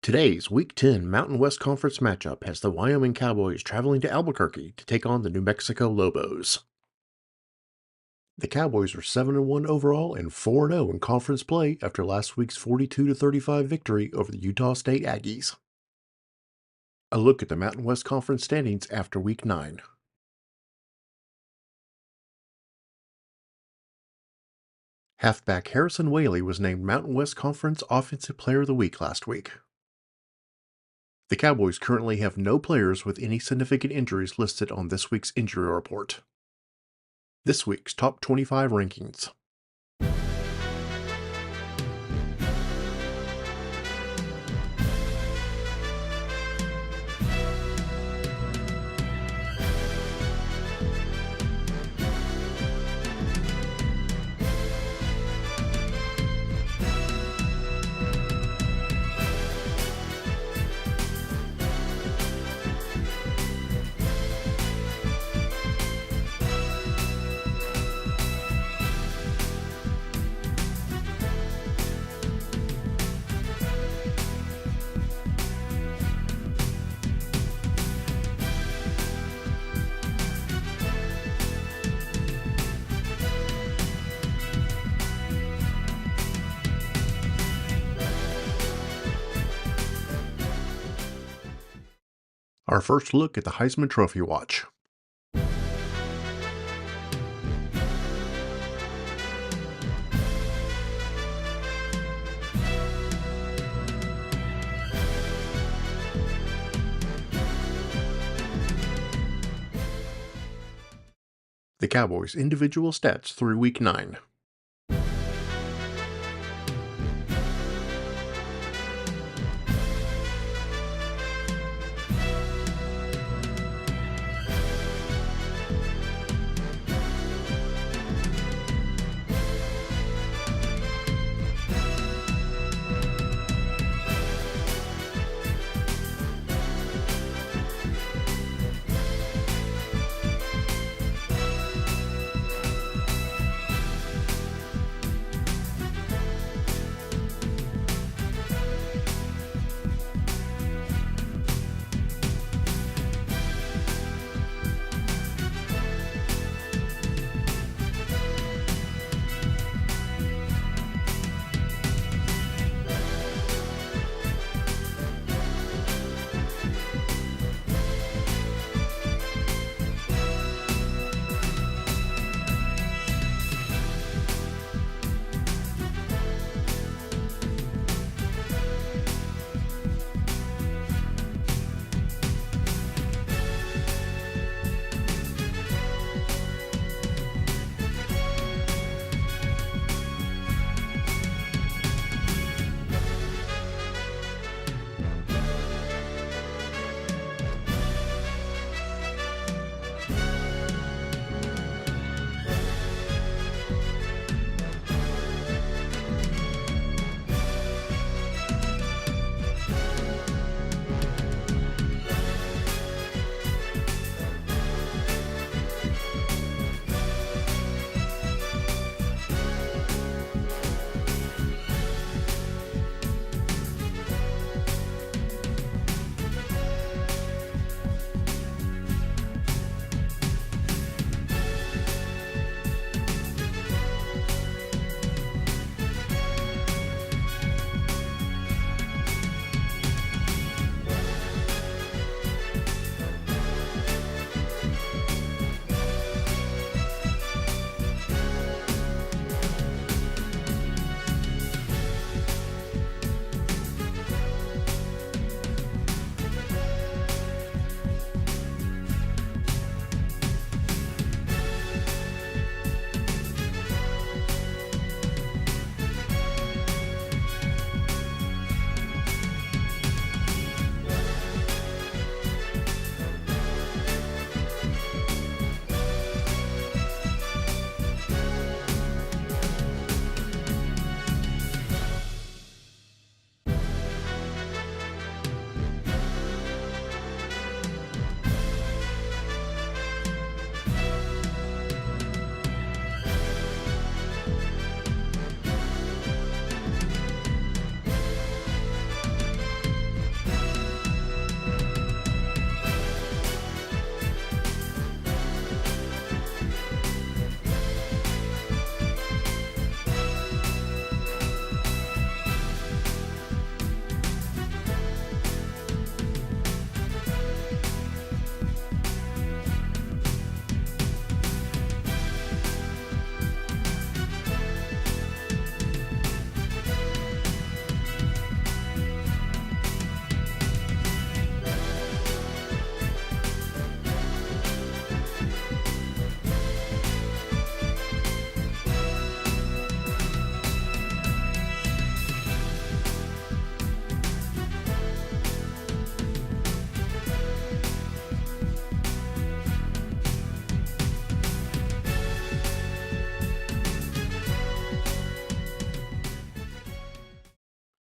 Today's Week 10 Mountain West Conference matchup has the Wyoming Cowboys traveling to Albuquerque to take on the New Mexico Lobos. The Cowboys are 7-1 overall and 4-0 in conference play after last week's 42-35 victory over the Utah State Aggies. A look at the Mountain West Conference standings after Week 9. Halfback Harrison Whaley was named Mountain West Conference Offensive Player of the Week last week. The Cowboys currently have no players with any significant injuries listed on this week's injury report. This week's Top 25 rankings. Our first look at the Heisman Trophy watch. The Cowboys' individual stats through Week 9.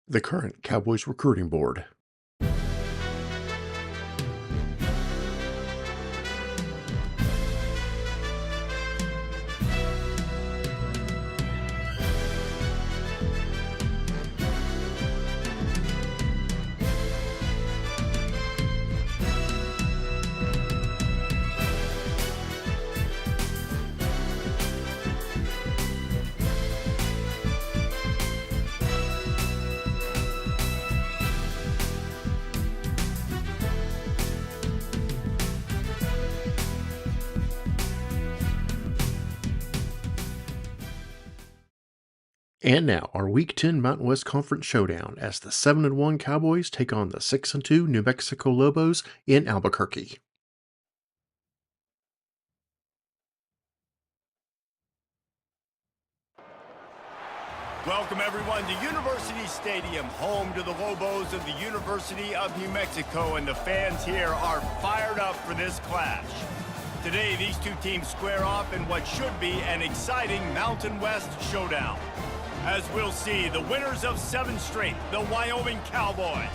The current Cowboys recruiting board. And now, our Week 10 Mountain West Conference showdown as the 7-1 Cowboys take on the 6-2 New Mexico Lobos in Albuquerque. Welcome everyone to University Stadium, home to the Lobos of the University of New Mexico, and the fans here are fired up for this clash. Today, these two teams square off in what should be an exciting Mountain West showdown. As we'll see, the winners of 7 straight, the Wyoming Cowboys,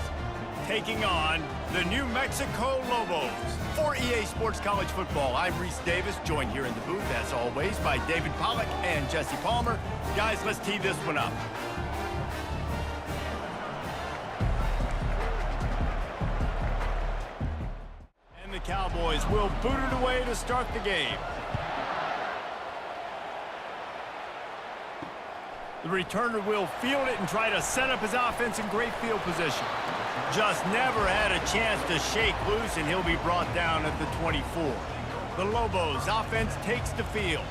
taking on the New Mexico Lobos. For EA Sports College Football, I'm Reese Davis, joined here in the booth, as always, by David Pollack and Jesse Palmer. Guys, let's tee this one up. And the Cowboys will boot it away to start the game. The returner will field it and try to set up his offense in great field position. Just never had a chance to shake loose, and he'll be brought down at the 24. The Lobos offense takes the field.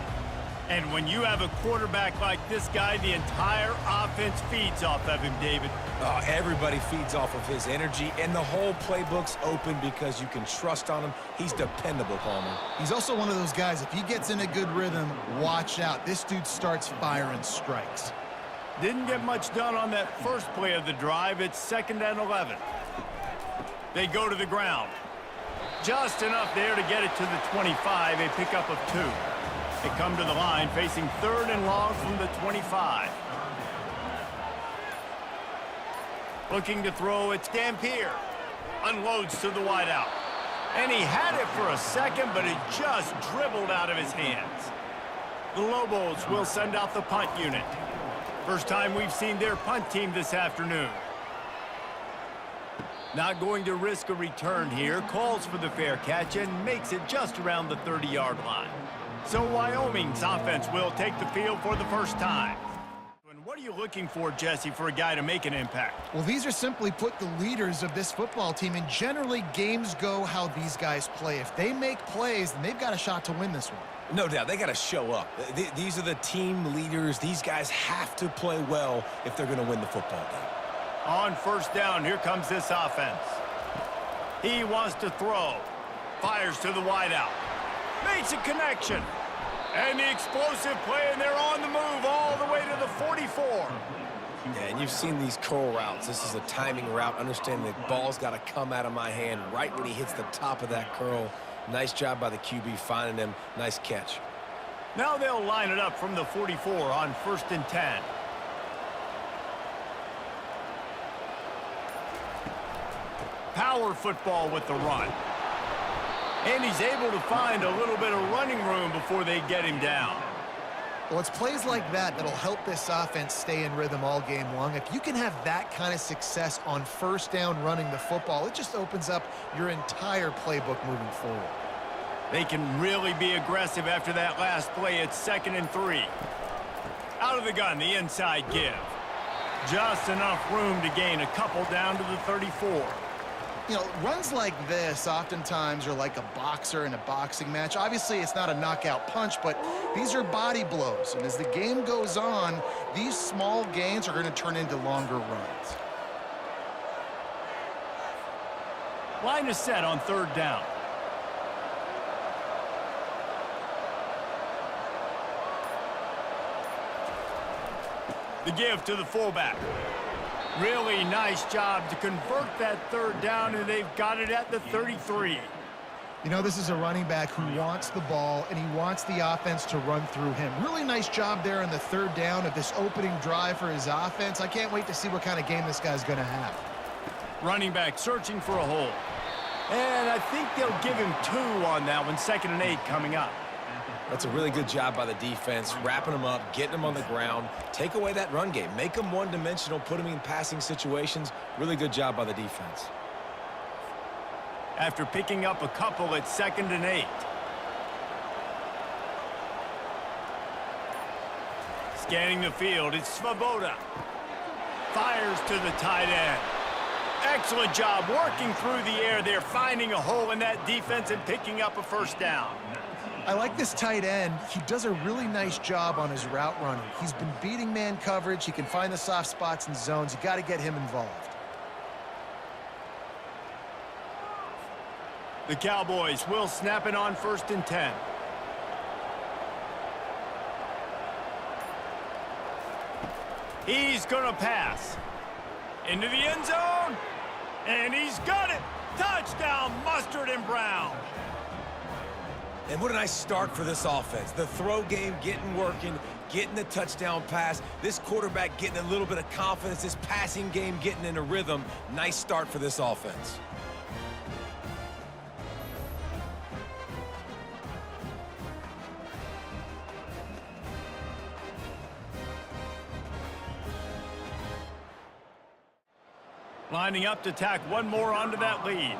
And when you have a quarterback like this guy, the entire offense feeds off of him, David. Oh, everybody feeds off of his energy, and the whole playbook's open because you can trust on him. He's dependable, Palmer. He's also one of those guys, if he gets in a good rhythm, watch out. This dude starts firing strikes. Didn't get much done on that first play of the drive. It's 2nd and 11. They go to the ground. Just enough there to get it to the 25, a pickup of 2. They come to the line facing 3rd and long from the 25. Looking to throw, it's Dampier. Unloads to the wideout. And he had it for a second, but it just dribbled out of his hands. The Lobos will send out the punt unit. First time we've seen their punt team this afternoon. Not going to risk a return here. Calls for the fair catch and makes it just around the 30-yard line. So Wyoming's offense will take the field for the first time. And what are you looking for, Jesse, for a guy to make an impact? Well, these are simply put the leaders of this football team, and generally games go how these guys play. If they make plays, then they've got a shot to win this one. No doubt, they got to show up. These are the team leaders. These guys have to play well if they're going to win the football game. On first down, here comes this offense. He wants to throw. Fires to the wideout. Makes a connection. And the explosive play, and they're on the move all the way to the 44. Yeah, and you've seen these curl routes. This is a timing route. Understand the ball's got to come out of my hand right when he hits the top of that curl. Nice job by the QB finding him. Nice catch. Now they'll line it up from the 44 on 1st and 10. Power football with the run. And he's able to find a little bit of running room before they get him down. Well, it's plays like that that'll help this offense stay in rhythm all game long. If you can have that kind of success on first down running the football, it just opens up your entire playbook moving forward. They can really be aggressive after that last play. It's 2nd and 3. Out of the gun, the inside give. Just enough room to gain a couple down to the 34. You know, runs like this oftentimes are like a boxer in a boxing match. Obviously, it's not a knockout punch, but these are body blows. And as the game goes on, these small gains are going to turn into longer runs. Line is set on 3rd down. The give to the fullback. Really nice job to convert that 3rd down, and they've got it at the 33. You know, this is a running back who wants the ball, and he wants the offense to run through him. Really nice job there on the third down of this opening drive for his offense. I can't wait to see what kind of game this guy's going to have. Running back searching for a hole. And I think they'll give him 2 on that one. 2nd and 8 coming up. That's a really good job by the defense, wrapping him up, getting him on the ground. Take away that run game. Make him one-dimensional, put him in passing situations. Really good job by the defense. After picking up a couple, it's 2nd and 8. Scanning the field, it's Svoboda. Fires to the tight end. Excellent job working through the air there, finding a hole in that defense and picking up a first down. I like this tight end. He does a really nice job on his route running. He's been beating man coverage. He can find the soft spots and zones. You got to get him involved. The Cowboys will snap it on 1st and 10. He's going to pass. Into the end zone. And he's got it. Touchdown, Mustard and Brown. And what a nice start for this offense. The throw game getting working, getting the touchdown pass. This quarterback getting a little bit of confidence. This passing game getting in a rhythm. Nice start for this offense. Lining up to tack one more onto that lead.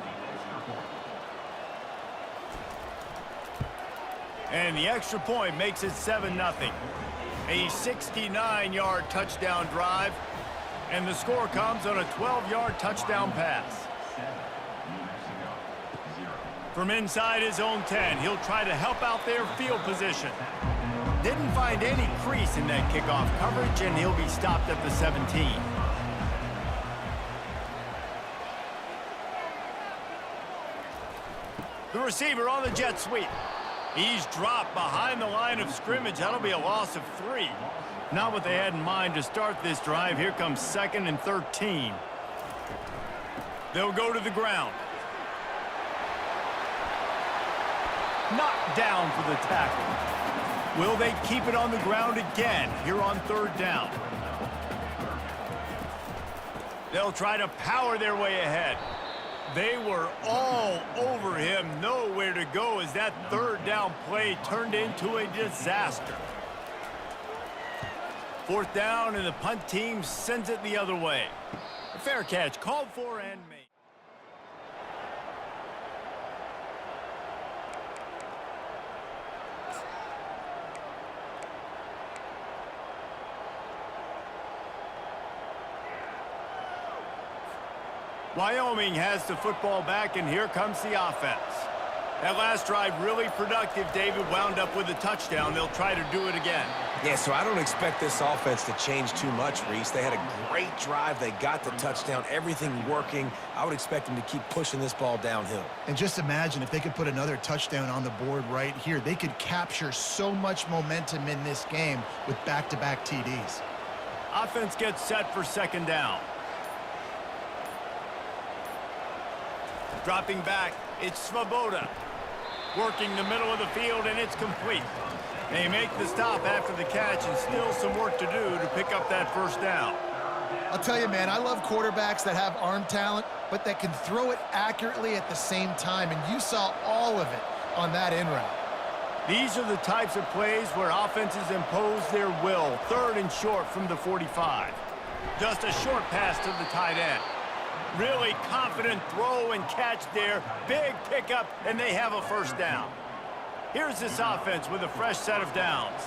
And the extra point makes it 7-0. A 69-yard touchdown drive. And the score comes on a 12-yard touchdown pass. From inside his own 10, he'll try to help out their field position. Didn't find any crease in that kickoff coverage, and he'll be stopped at the 17. The receiver on the jet sweep. He's dropped behind the line of scrimmage. That'll be a loss of 3. Not what they had in mind to start this drive. Here comes 2nd and 13. They'll go to the ground. Knocked down for the tackle. Will they keep it on the ground again here on 3rd down? They'll try to power their way ahead. They were all over him, nowhere to go as that 3rd down play turned into a disaster. 4th down, and the punt team sends it the other way. A fair catch called for and made. Wyoming has the football back, and here comes the offense. That last drive really productive. David wound up with a touchdown. They'll try to do it again. Yeah, so I don't expect this offense to change too much, Reese. They had a great drive. They got the touchdown, everything working. I would expect them to keep pushing this ball downhill. And just imagine if they could put another touchdown on the board right here. They could capture so much momentum in this game with back-to-back TDs. Offense gets set for 2nd down. Dropping back, it's Svoboda. Working the middle of the field, and it's complete. They make the stop after the catch, and still some work to do to pick up that 1st down. I'll tell you, man, I love quarterbacks that have arm talent, but that can throw it accurately at the same time, and you saw all of it on that in route. These are the types of plays where offenses impose their will. 3rd and short from the 45. Just a short pass to the tight end. Really confident throw and catch there. Big pickup, and they have a 1st down. Here's this offense with a fresh set of downs.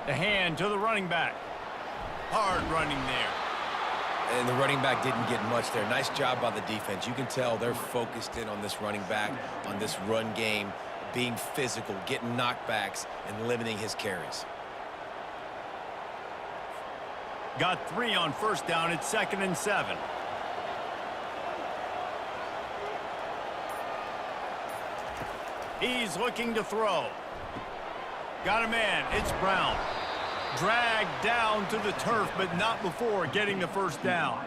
The hand to the running back. Hard running there. And the running back didn't get much there. Nice job by the defense. You can tell they're focused in on this running back, on this run game, being physical, getting knockbacks, and limiting his carries. Got 3 on 1st down. It's 2nd and 7. He's looking to throw. Got a man. It's Brown. Dragged down to the turf, but not before getting the first down.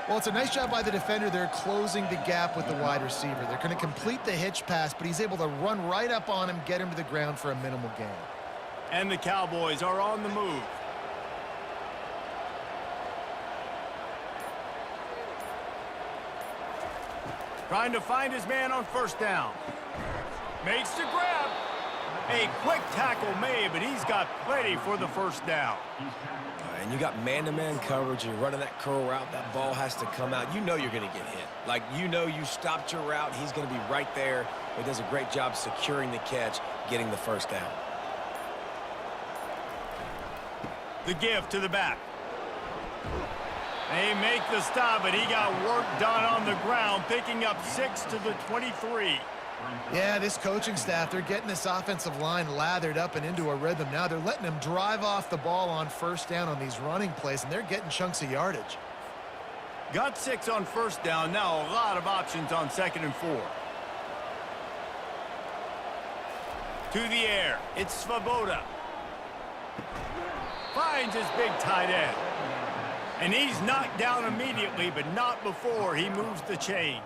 Well, it's a nice job by the defender. They're closing the gap with the wide receiver. They're going to complete the hitch pass, but he's able to run right up on him, get him to the ground for a minimal gain. And the Cowboys are on the move. Trying to find his man on first down. Makes the grab. A quick tackle made, but he's got plenty for the first down. And you got man-to-man coverage. You're running that curl route. That ball has to come out. You know you're going to get hit. Like, you know you stopped your route. He's going to be right there. He does a great job securing the catch, getting the first down. The give to the back. They make the stop, but he got work done on the ground, picking up 6 to the 23. Yeah, this coaching staff, they're getting this offensive line lathered up and into a rhythm now. They're letting them drive off the ball on first down on these running plays, and they're getting chunks of yardage. Got 6 on first down. Now a lot of options on 2nd and 4. To the air. It's Svoboda. Finds his big tight end. And he's knocked down immediately, but not before he moves the chains.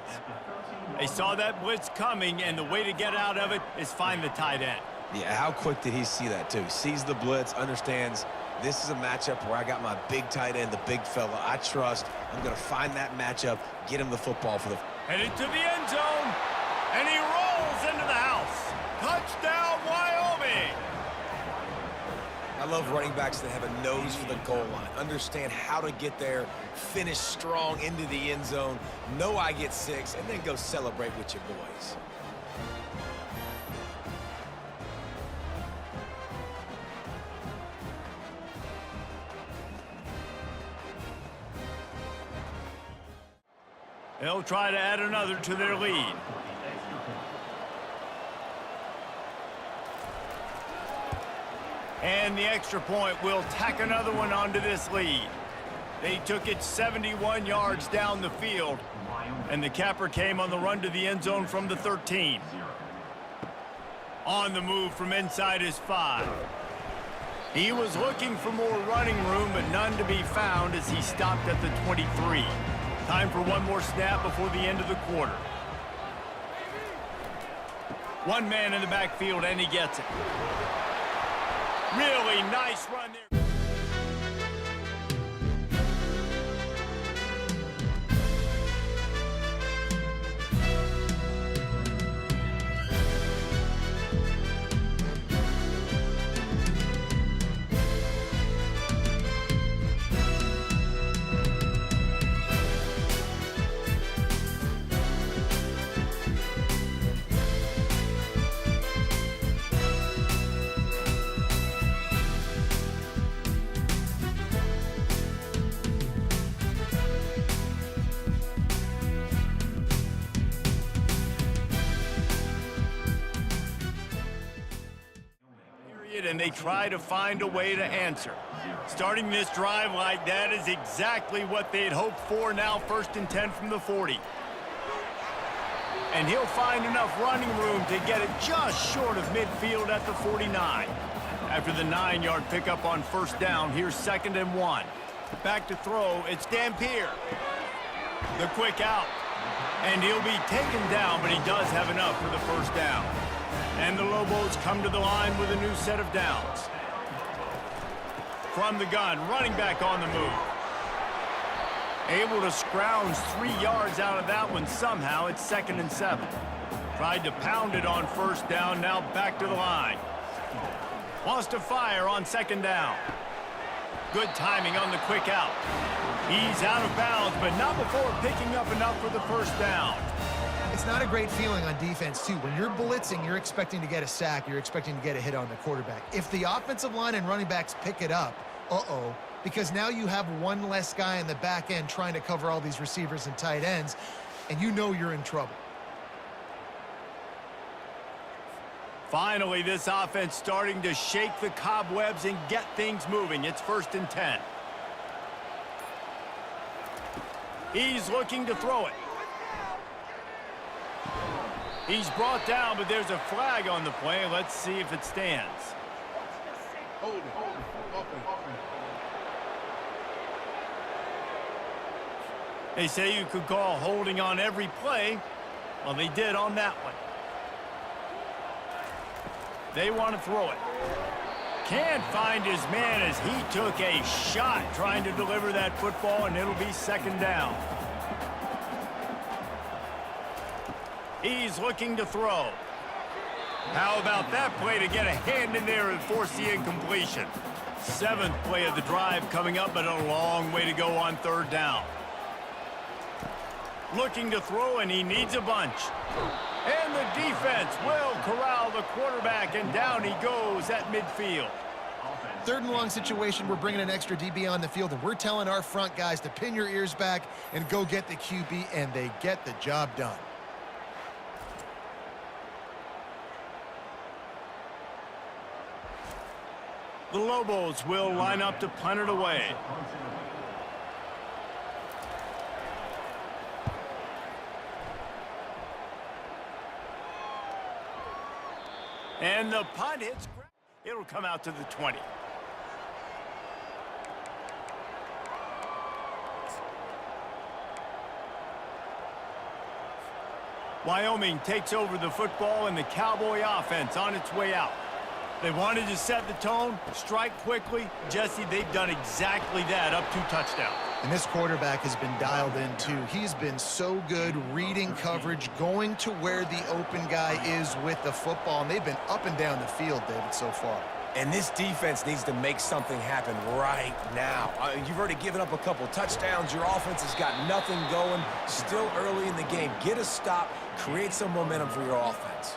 They saw that blitz coming, and the way to get out of it is find the tight end. Yeah, how quick did he see that, too? Sees the blitz, understands this is a matchup where I got my big tight end, the big fella I trust. I'm going to find that matchup, get him the football for the... Headed to the end zone, and he rolls into the house. Touchdown, Wyoming! I love running backs that have a nose for the goal line, understand how to get there, finish strong into the end zone, know I get 6, and then go celebrate with your boys. They'll try to add another to their lead. And the extra point will tack another one onto this lead. They took it 71 yards down the field, and the capper came on the run to the end zone from the 13. On the move from inside his 5. He was looking for more running room, but none to be found as he stopped at the 23. Time for one more snap before the end of the quarter. One man in the backfield, and he gets it. Really nice run there. And they try to find a way to answer. Starting this drive like that is exactly what they'd hoped for. Now 1st and 10 from the 40. And he'll find enough running room to get it just short of midfield at the 49. After the 9-yard pickup on first down, here's 2nd and 1. Back to throw, it's Dampier. The quick out. And he'll be taken down, but he does have enough for the first down. And the Lobos come to the line with a new set of downs. From the gun, running back on the move. Able to scrounge 3 yards out of that one somehow. It's 2nd and 7. Tried to pound it on first down, now back to the line. Wants to fire on 2nd down. Good timing on the quick out. He's out of bounds, but not before picking up enough for the first down. It's not a great feeling on defense, too. When you're blitzing, you're expecting to get a sack. You're expecting to get a hit on the quarterback. If the offensive line and running backs pick it up, because now you have one less guy in the back end trying to cover all these receivers and tight ends, and you know you're in trouble. Finally, this offense starting to shake the cobwebs and get things moving. It's 1st and 10. He's looking to throw it. He's brought down, but there's a flag on the play. Let's see if it stands. They say you could call holding on every play. Well, they did on that one. They want to throw it. Can't find his man as he took a shot trying to deliver that football, and it'll be second down. He's looking to throw. How about that play to get a hand in there and force the incompletion? 7th play of the drive coming up, but a long way to go on third down. Looking to throw, and he needs a bunch. And the defense will corral the quarterback, and down he goes at midfield. 3rd and long situation, we're bringing an extra DB on the field, and we're telling our front guys to pin your ears back and go get the QB, and they get the job done. The Lobos will line up to punt it away. And the punt hits. It'll come out to the 20. Wyoming takes over the football, and the Cowboy offense on its way out. They wanted to set the tone, strike quickly. Jesse, they've done exactly that, up 2 touchdowns. And this quarterback has been dialed in, too. He's been so good reading coverage, going to where the open guy is with the football, and they've been up and down the field, David, so far. And this defense needs to make something happen right now. You've already given up a couple touchdowns. Your offense has got nothing going. Still early in the game. Get a stop. Create some momentum for your offense.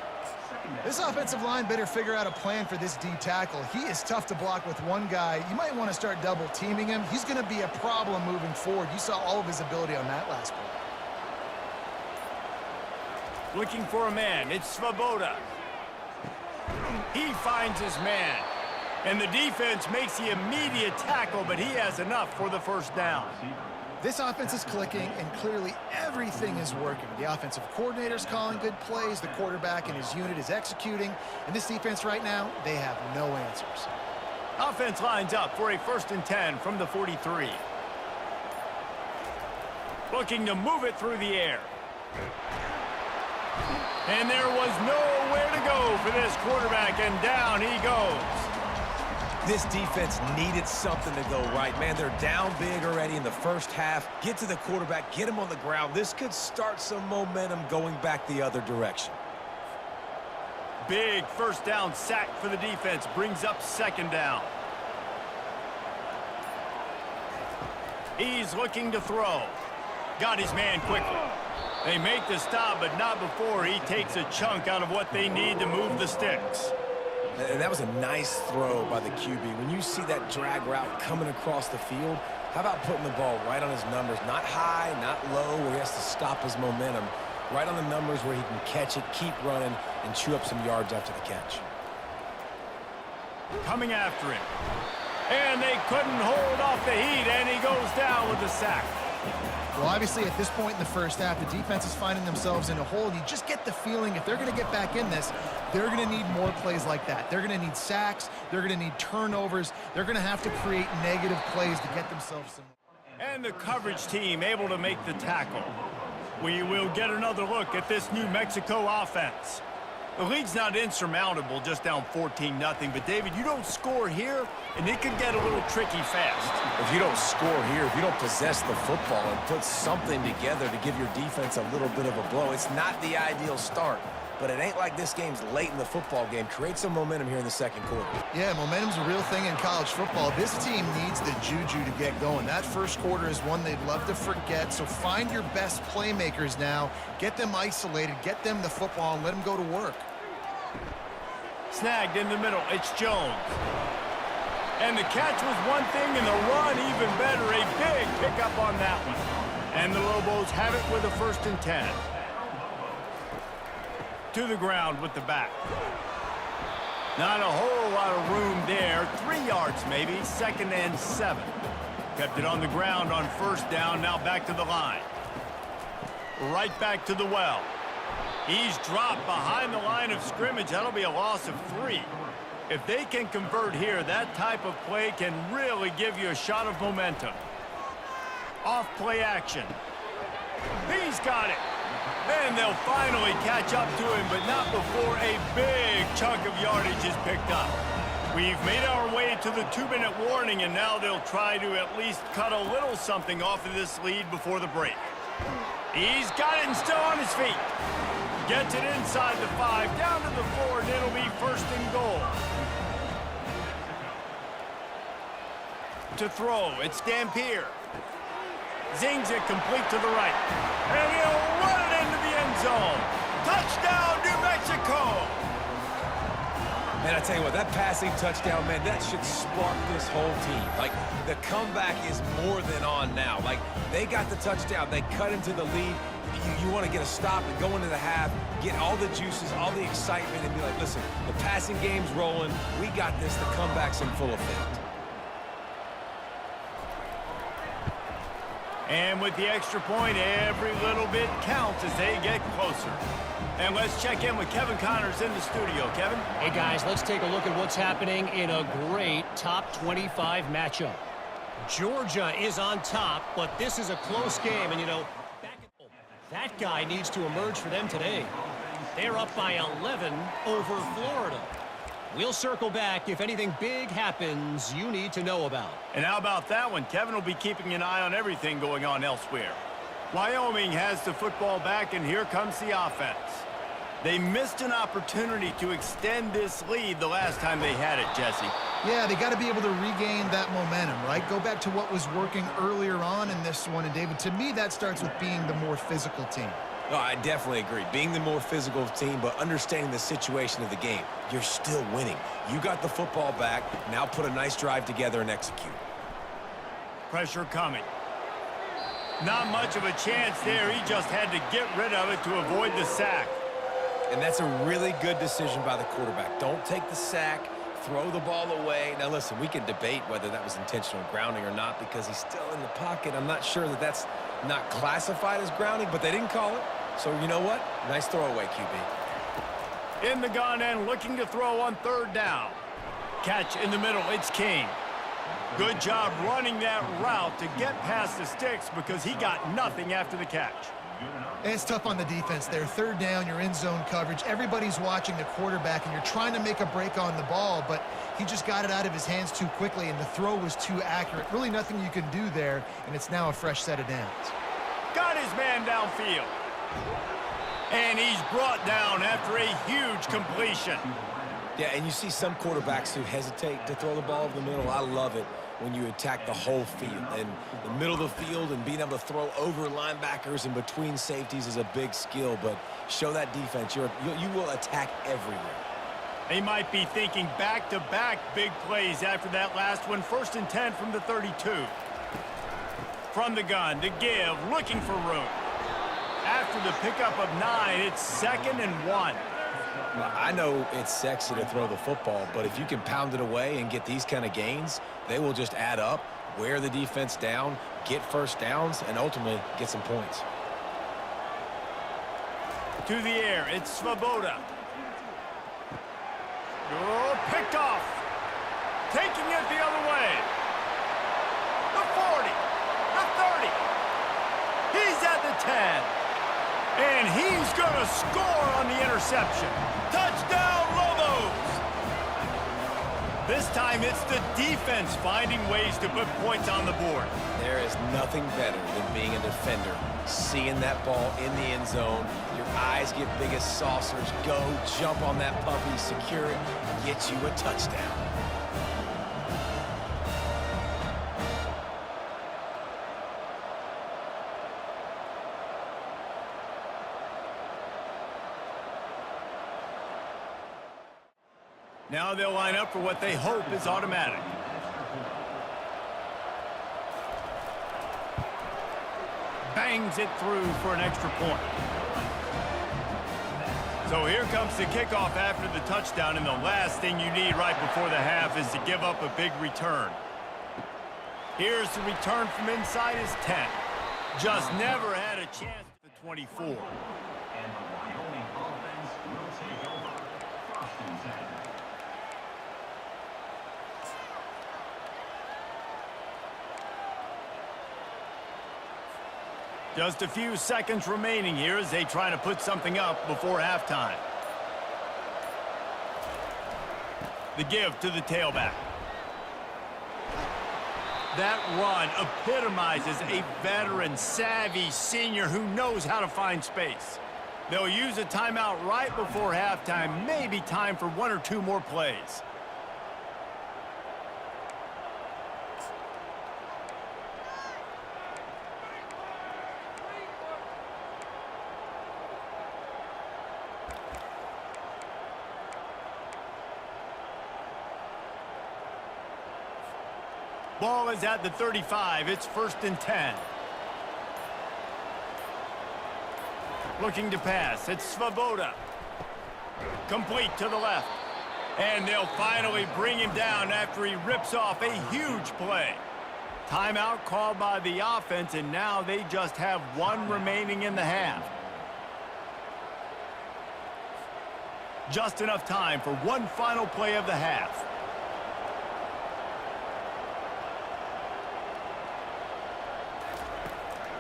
This offensive line better figure out a plan for this D tackle. He is tough to block with one guy. You might want to start double teaming him. He's going to be a problem moving forward. You saw all of his ability on that last play. Looking for a man. It's Svoboda. He finds his man. And the defense makes the immediate tackle, but he has enough for the first down. This offense is clicking, and clearly everything is working. The offensive coordinator's calling good plays. The quarterback and his unit is executing. And this defense right now, they have no answers. Offense lines up for a 1st and 10 from the 43. Looking to move it through the air. And there was nowhere to go for this quarterback, and down he goes. This defense needed something to go right. Man, they're down big already in the first half. Get to the quarterback, get him on the ground. This could start some momentum going back the other direction. Big first down sack for the defense, brings up 2nd down. He's looking to throw. Got his man quickly. They make the stop, but not before he takes a chunk out of what they need to move the sticks. And that was a nice throw by the QB. When you see that drag route coming across the field, how about putting the ball right on his numbers? Not high, not low, where he has to stop his momentum. Right on the numbers where he can catch it, keep running, and chew up some yards after the catch. Coming after him. And they couldn't hold off the heat, and he goes down with the sack. Well, obviously, at this point in the first half, the defense is finding themselves in a hole. You just get the feeling if they're going to get back in this, they're going to need more plays like that. They're going to need sacks. They're going to need turnovers. They're going to have to create negative plays to get themselves some. And the coverage team able to make the tackle. We will get another look at this New Mexico offense. The lead's not insurmountable, just down 14-0. But, David, you don't score here, and it could get a little tricky fast. If you don't score here, if you don't possess the football and put something together to give your defense a little bit of a blow, it's not the ideal start. But it ain't like this game's late in the football game. Create some momentum here in the 2nd quarter. Yeah, momentum's a real thing in college football. This team needs the juju to get going. That 1st quarter is one they'd love to forget. So find your best playmakers now. Get them isolated. Get them the football and let them go to work. Snagged in the middle. It's Jones. And the catch was one thing, and the run even better. A big pickup on that one. And the Lobos have it with a 1st and 10. To the ground with the back. Not a whole lot of room there. 3 yards maybe. 2nd and 7. Kept it on the ground on 1st down. Now back to the line. Right back to the well. He's dropped behind the line of scrimmage. That'll be a loss of 3. If they can convert here, that type of play can really give you a shot of momentum. Off play action. He's got it. And they'll finally catch up to him, but not before a big chunk of yardage is picked up. We've made our way to the 2-minute warning, and now they'll try to at least cut a little something off of this lead before the break. He's got it and still on his feet. Gets it inside the 5, down to the 4, and it'll be first and goal. To throw, it's Dampier. Zings it complete to the right. And he'll run it into the end zone. Touchdown, New Mexico! Man, I tell you what, that passing touchdown, man, that should spark this whole team. Like, the comeback is more than on now. Like, they got the touchdown. They cut into the lead. You want to get a stop and go into the half, get all the juices, all the excitement, and be like, listen, the passing game's rolling. We got this. The comeback's in full effect. And with the extra point, every little bit counts as they get closer. And let's check in with Kevin Connors in the studio. Kevin? Hey, guys, let's take a look at what's happening in a great top 25 matchup. Georgia is on top, but this is a close game. And, you know, that guy needs to emerge for them today. They're up by 11 over Florida. We'll circle back if anything big happens you need to know about. And how about that one? Kevin will be keeping an eye on everything going on elsewhere. Wyoming has the football back, and here comes the offense. They missed an opportunity to extend this lead the last time they had it, Jesse. Yeah, they got to be able to regain that momentum, right? Go back to what was working earlier on in this one. And, David, to me, that starts with being the more physical team. No, I definitely agree. Being the more physical team, but understanding the situation of the game. You're still winning. You got the football back. Now put a nice drive together and execute. Pressure coming. Not much of a chance there. He just had to get rid of it to avoid the sack. And that's a really good decision by the quarterback. Don't take the sack. Throw the ball away. Now, listen, we can debate whether that was intentional grounding or not because he's still in the pocket. I'm not sure that that's not classified as grounding, but they didn't call it. So, you know what? Nice throwaway, QB. In the gun and looking to throw on third down. Catch in the middle. It's King. Good job running that route to get past the sticks because he got nothing after the catch. And it's tough on the defense there. Third down, you're in zone coverage. Everybody's watching the quarterback, and you're trying to make a break on the ball, but he just got it out of his hands too quickly, and the throw was too accurate. Really nothing you can do there, and it's now a fresh set of downs. Got his man downfield. And he's brought down after a huge completion. Yeah, and you see some quarterbacks who hesitate to throw the ball over the middle. I love it when you attack the whole field. And the middle of the field and being able to throw over linebackers and between safeties is a big skill, but show that defense. You will attack everywhere. They might be thinking back-to-back big plays after that last one. 1st and 10 from the 32. From the gun to give, looking for room. After the pickup of 9, it's 2nd and 1. Well, I know it's sexy to throw the football, but if you can pound it away and get these kind of gains, they will just add up, wear the defense down, get first downs, and ultimately get some points. To the air, it's Svoboda. Oh, picked off. Taking it the other way. The 40, the 30. He's at the 10. And he's going to score on the interception. Touchdown, Lobos! This time it's the defense finding ways to put points on the board. There is nothing better than being a defender. Seeing that ball in the end zone, your eyes get big as saucers. Go, jump on that puppy, secure it, get you a touchdown. Now they'll line up for what they hope is automatic. Bangs it through for an extra point. So here comes the kickoff after the touchdown, and the last thing you need right before the half is to give up a big return. Here's the return from inside his 10. Just never had a chance at the 24. Just a few seconds remaining here as they try to put something up before halftime. The give to the tailback. That run epitomizes a veteran, savvy senior who knows how to find space. They'll use a timeout right before halftime, maybe time for one or two more plays. Ball is at the 35. It's 1st and 10. Looking to pass. It's Svoboda. Complete to the left. And they'll finally bring him down after he rips off a huge play. Timeout called by the offense, and now they just have one remaining in the half. Just enough time for one final play of the half.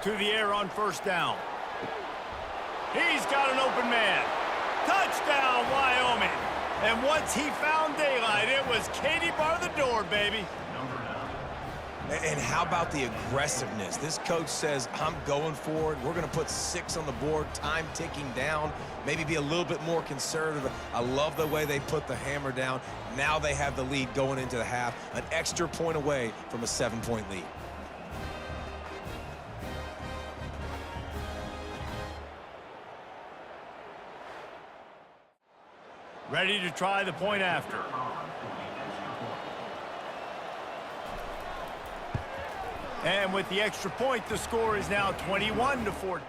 To the air on 1st down. He's got an open man. Touchdown, Wyoming. And once he found daylight, it was Katie bar the door, baby. And how about the aggressiveness? This coach says, I'm going for it. We're going to put 6 on the board, time ticking down, maybe be a little bit more conservative. I love the way they put the hammer down. Now they have the lead going into the half, an extra point away from a 7-point lead. Ready to try the point after. And with the extra point, the score is now 21-14.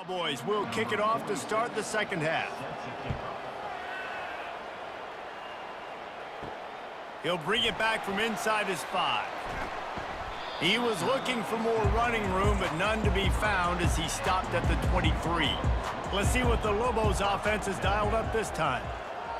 Cowboys will kick it off to start the second half. He'll bring it back from inside his 5. He was looking for more running room, but none to be found as he stopped at the 23. Let's see what the Lobos offense has dialed up this time.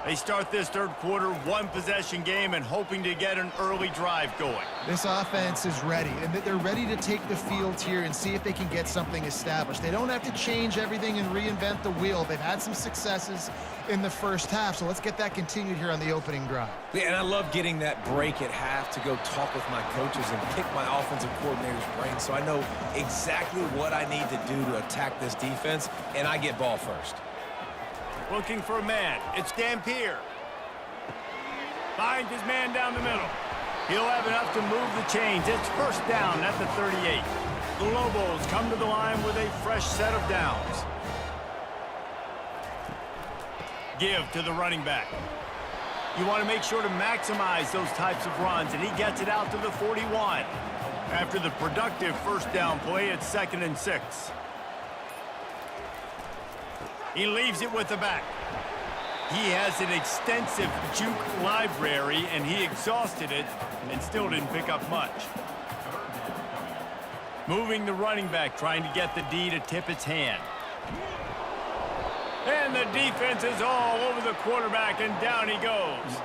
They start this third quarter, one-possession game, and hoping to get an early drive going. This offense is ready, and they're ready to take the field here and see if they can get something established. They don't have to change everything and reinvent the wheel. They've had some successes in the first half, so let's get that continued here on the opening drive. Yeah, and I love getting that break at half to go talk with my coaches and pick my offensive coordinator's brain so I know exactly what I need to do to attack this defense, and I get ball first. Looking for a man. It's Dampier. Finds his man down the middle. He'll have enough to move the chains. It's first down at the 38. The Lobos come to the line with a fresh set of downs. Give to the running back. You want to make sure to maximize those types of runs, and he gets it out to the 41. After the productive first down play, it's 2nd and 6. He leaves it with the back. He has an extensive juke library, and he exhausted it and still didn't pick up much. Moving the running back, trying to get the D to tip its hand. And the defense is all over the quarterback, and down he goes.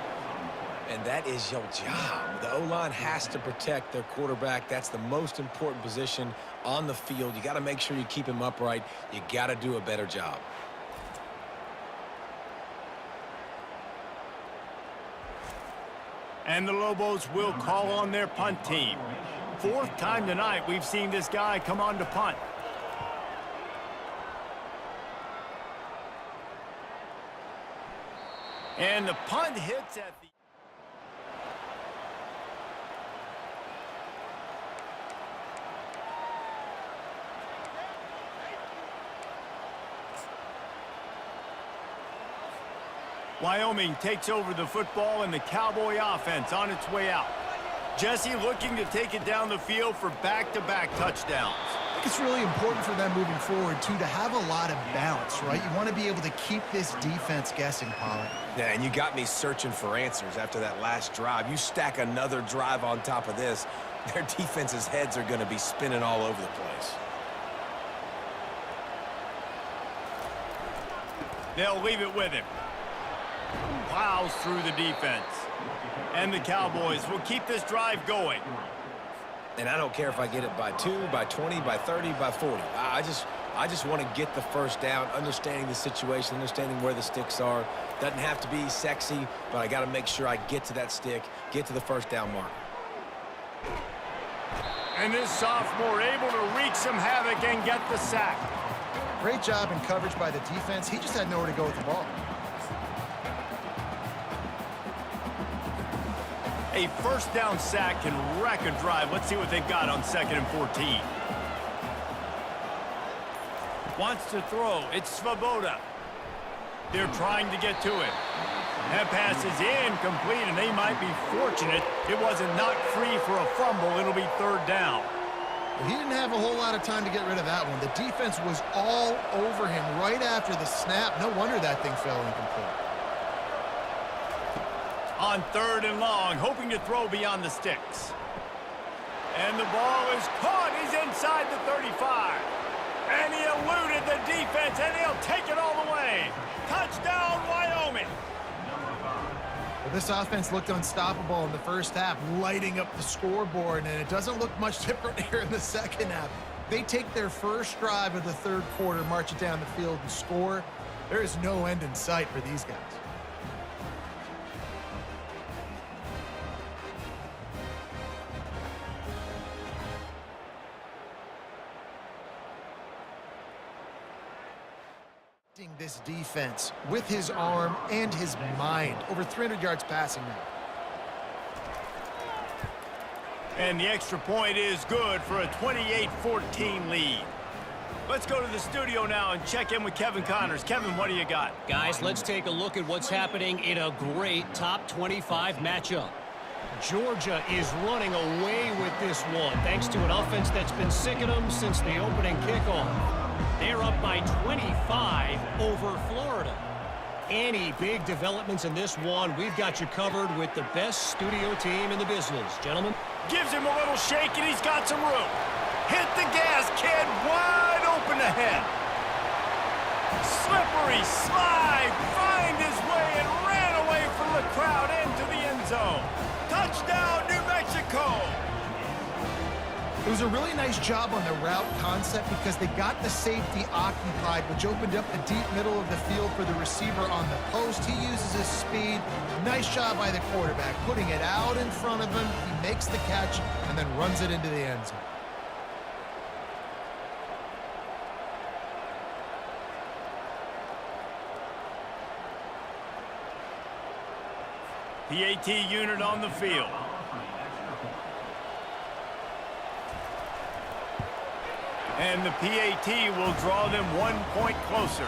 And that is your job. The O-line has to protect their quarterback. That's the most important position on the field. You got to make sure you keep him upright. You got to do a better job. And the Lobos will call on their punt team. 4th time tonight we've seen this guy come on to punt. And the punt hits at the... Wyoming takes over the football, and the Cowboy offense on its way out. Jesse looking to take it down the field for back-to-back touchdowns. I think it's really important for them moving forward, too, to have a lot of balance, right? You want to be able to keep this defense guessing, Pollard. Yeah, and you got me searching for answers after that last drive. You stack another drive on top of this, their defense's heads are going to be spinning all over the place. They'll leave it with him. Plows through the defense. And the Cowboys will keep this drive going. And I don't care if I get it by 2, by 20, by 30, by 40. I just want to get the first down, understanding the situation, understanding where the sticks are. Doesn't have to be sexy, but I got to make sure I get to that stick, get to the first down mark. And this sophomore able to wreak some havoc and get the sack. Great job in coverage by the defense. He just had nowhere to go with the ball. A first down sack can wreck a drive. Let's see what they've got on 2nd and 14. Wants to throw. It's Svoboda. They're trying to get to him. That pass is incomplete, and they might be fortunate it wasn't knocked free for a fumble. It'll be 3rd down. Well, he didn't have a whole lot of time to get rid of that one. The defense was all over him right after the snap. No wonder that thing fell incomplete. On 3rd and long, hoping to throw beyond the sticks. And the ball is caught. He's inside the 35. And he eluded the defense, and he'll take it all the way. Touchdown, Wyoming. Well, this offense looked unstoppable in the first half, lighting up the scoreboard, and it doesn't look much different here in the second half. They take their first drive of the third quarter, march it down the field, and score. There is no end in sight for these guys. This defense with his arm and his mind. Over 300 yards passing now. And the extra point is good for a 28-14 lead. Let's go to the studio now and check in with Kevin Connors. Kevin, what do you got? Guys, let's take a look at what's happening in a great top 25 matchup. Georgia is running away with this one, thanks to an offense that's been sicking them since the opening kickoff. They're up by 25 over Florida. Any big developments in this one, we've got you covered with the best studio team in the business. Gentlemen. Gives him a little shake, and he's got some room. Hit the gas, kid. Wide open ahead. Slippery slide. Find his way and ran away from the crowd into the end zone. Touchdown, New Mexico. It was a really nice job on the route concept because they got the safety occupied, which opened up the deep middle of the field for the receiver on the post. He uses his speed. Nice job by the quarterback, putting it out in front of him. He makes the catch and then runs it into the end zone. PAT unit on the field. And the PAT will draw them 1 point closer.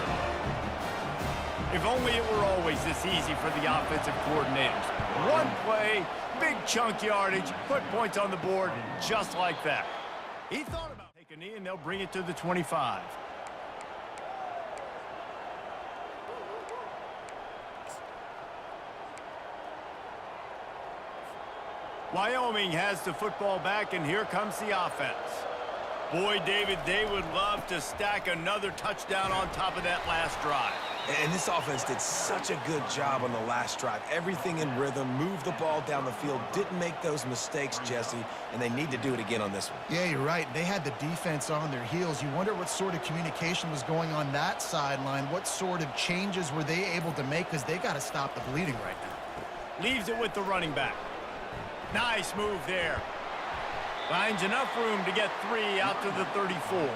If only it were always this easy for the offensive coordinators. One play, big chunk yardage, put points on the board just like that. He thought about taking a knee, and they'll bring it to the 25. Wyoming has the football back, and here comes the offense. Boy, David, they would love to stack another touchdown on top of that last drive. And this offense did such a good job on the last drive. Everything in rhythm, moved the ball down the field, didn't make those mistakes, Jesse, and they need to do it again on this one. Yeah, you're right. They had the defense on their heels. You wonder what sort of communication was going on that sideline. What sort of changes were they able to make, because they got to stop the bleeding right now. Leaves it with the running back. Nice move there. Finds enough room to get 3 out to the 34.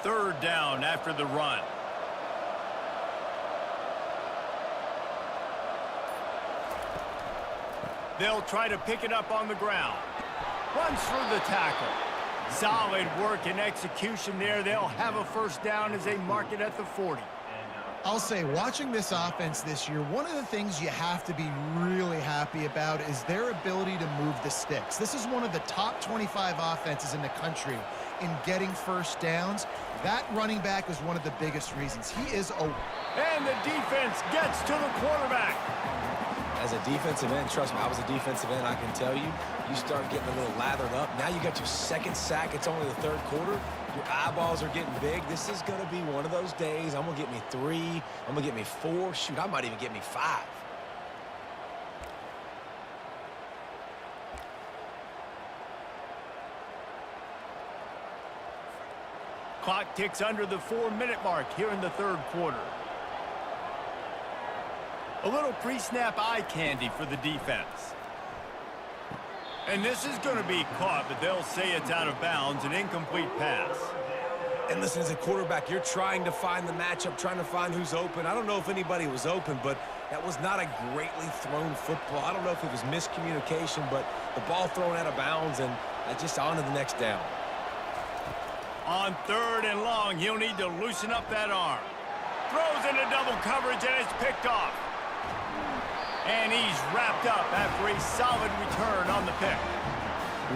Third down after the run. They'll try to pick it up on the ground. Runs through the tackle. Solid work and execution there. They'll have a first down as they mark it at the 40. I'll say, watching this offense this year, one of the things you have to be really happy about is their ability to move the sticks. This is one of the top 25 offenses in the country in getting first downs. That running back is one of the biggest reasons. He is a... And the defense gets to the quarterback. As a defensive end, trust me, I was a defensive end, I can tell you, you start getting a little lathered up. Now you got your second sack. It's only the third quarter. Your eyeballs are getting big. This is going to be one of those days. I'm going to get me 3. I'm going to get me 4. Shoot, I might even get me 5. Clock ticks under the 4-minute mark here in the third quarter. A little pre-snap eye candy for the defense. And this is going to be caught, but they'll say it's out of bounds, an incomplete pass. And listen, as a quarterback, you're trying to find the matchup, trying to find who's open. I don't know if anybody was open, but that was not a greatly thrown football. I don't know if it was miscommunication, but the ball thrown out of bounds, and just on to the next down. On third and long, he'll need to loosen up that arm. Throws into double coverage, and it's picked off. And he's wrapped up after a solid return on the pick.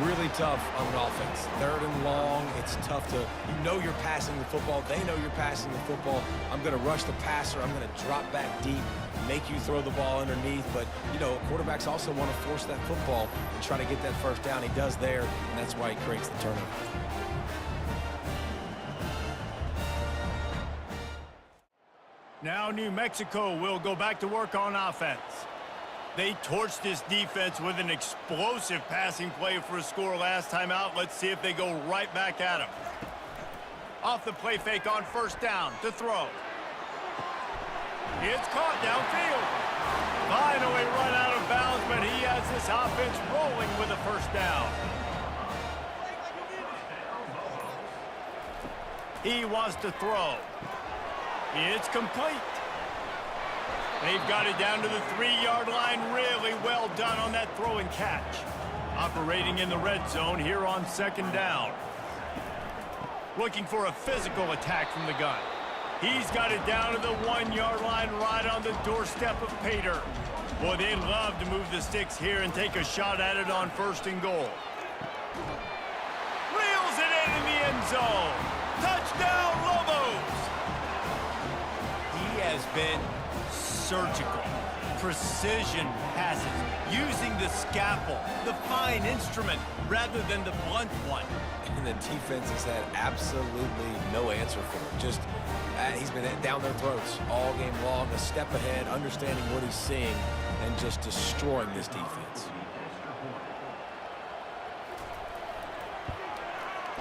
Really tough on an offense. Third and long, it's tough to, you know you're passing the football. They know you're passing the football. I'm going to rush the passer. I'm going to drop back deep, make you throw the ball underneath. But, you know, quarterbacks also want to force that football and try to get that first down. He does there, and that's why he creates the turnover. Now New Mexico will go back to work on offense. They torched this defense with an explosive passing play for a score last time out. Let's see if they go right back at him. Off the play fake on first down to throw. It's caught downfield. Finally run out of bounds, but he has this offense rolling with a first down. He wants to throw. It's complete. They've got it down to the 3-yard line. Really well done on that throw and catch. Operating in the red zone here on 2nd down. Looking for a physical attack from the gun. He's got it down to the 1-yard line right on the doorstep of Pater. Boy, they'd love to move the sticks here and take a shot at it on 1st and goal. Reels it in the end zone. Touchdown, Lobos! He has been surgical. Precision passes, using the scalpel, the fine instrument, rather than the blunt one. And the defense has had absolutely no answer for it. Just, he's been down their throats all game long, a step ahead, understanding what he's seeing, and just destroying this defense.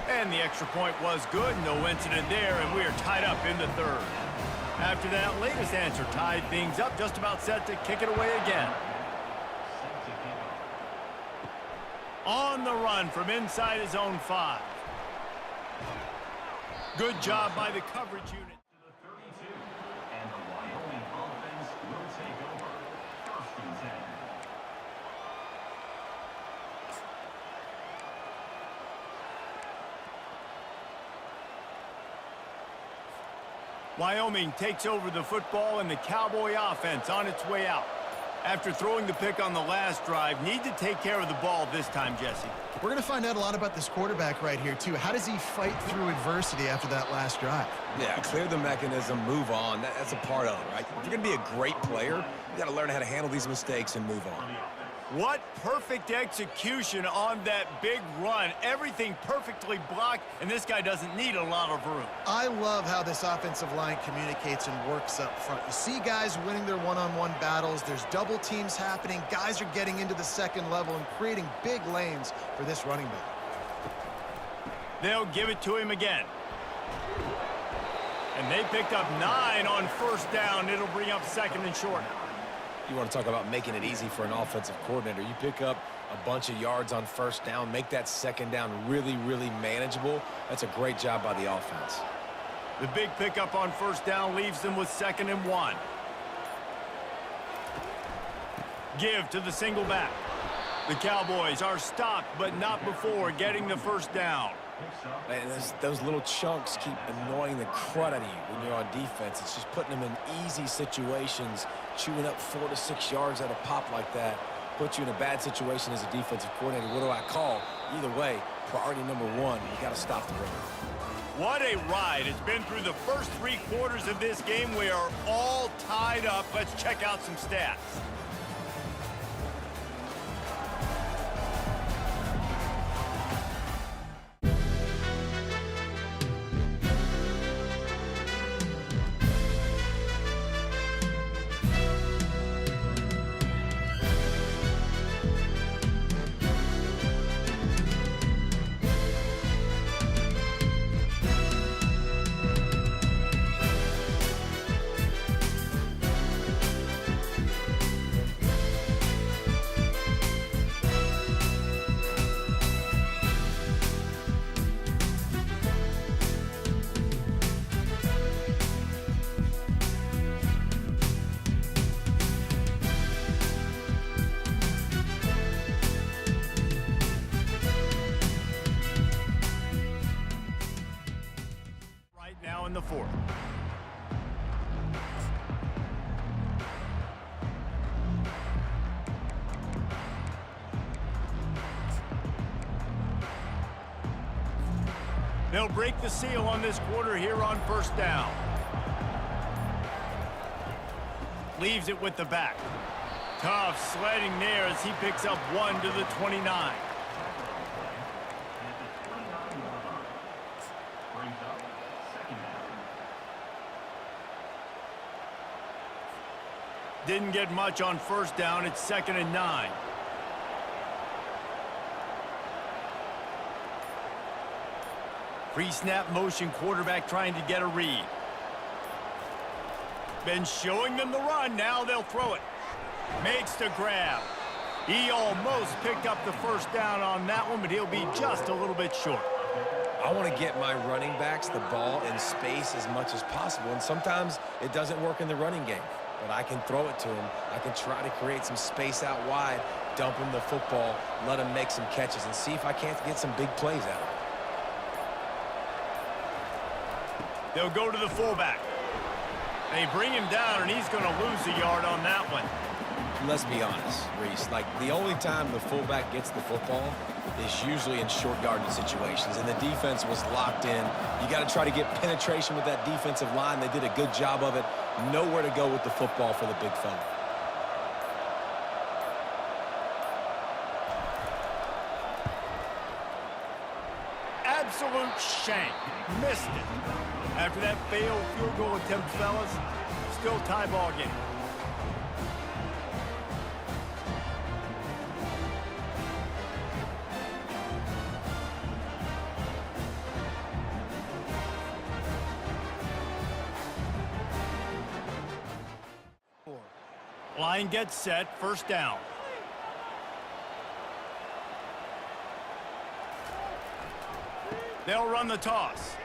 And the extra point was good. No incident there, and we are tied up in the 3rd. After that latest answer tied things up, just about set to kick it away again. On the run from inside his own 5. Good job by the coverage unit. To the 32, and the Wyoming offense will take over. 1st and 10. Wyoming takes over the football, and the Cowboy offense on its way out. After throwing the pick on the last drive, need to take care of the ball this time, Jesse. We're going to find out a lot about this quarterback right here, too. How does he fight through adversity after that last drive? Yeah, clear the mechanism, move on. That's a part of it, right? If you're going to be a great player, you got to learn how to handle these mistakes and move on. What perfect execution on that big run. Everything perfectly blocked, and this guy doesn't need a lot of room. I love how this offensive line communicates and works up front. You see guys winning their one-on-one battles. There's double teams happening. Guys are getting into the 2nd level and creating big lanes for this running back. They'll give it to him again. And they picked up 9 on 1st down. It'll bring up 2nd and short. You want to talk about making it easy for an offensive coordinator. You pick up a bunch of yards on 1st down, make that 2nd down really, really manageable. That's a great job by the offense. The big pickup on 1st down leaves them with 2nd and 1. Give to the single back. The Cowboys are stopped, but not before getting the 1st down. And those little chunks keep annoying the crud out of you when you're on defense. It's just putting them in easy situations, chewing up 4 to 6 yards at a pop like that. Puts you in a bad situation as a defensive coordinator. What do I call? Either way, priority number 1, you got to stop the run. What a ride. It's been through the first 3 quarters of this game. We are all tied up. Let's check out some stats. In the 4th. They'll break the seal on this quarter here on 1st down. Leaves it with the back. Tough sledding there as he picks up 1 to the 29. Didn't get much on 1st down. It's 2nd and 9. Pre-snap motion quarterback trying to get a read. Been showing them the run. Now they'll throw it. Makes the grab. He almost picked up the 1st down on that one, but he'll be just a little bit short. I want to get my running backs the ball in space as much as possible, and sometimes it doesn't work in the running game. but I can throw it to him. I can try to create some space out wide, dump him the football, let him make some catches, and see if I can't get some big plays out of him. They'll go to the fullback. They bring him down, and he's going to lose a yard on that one. Let's be honest, Reese. Like, the only time the fullback gets the football is usually in short yardage situations, and the defense was locked in. You got to try to get penetration with that defensive line. They did a good job of it. Nowhere to go with the football for the big fella. Absolute shank. Missed it. After that failed field goal attempt, fellas, still tie ball game. Line gets set, first down. They'll run the toss.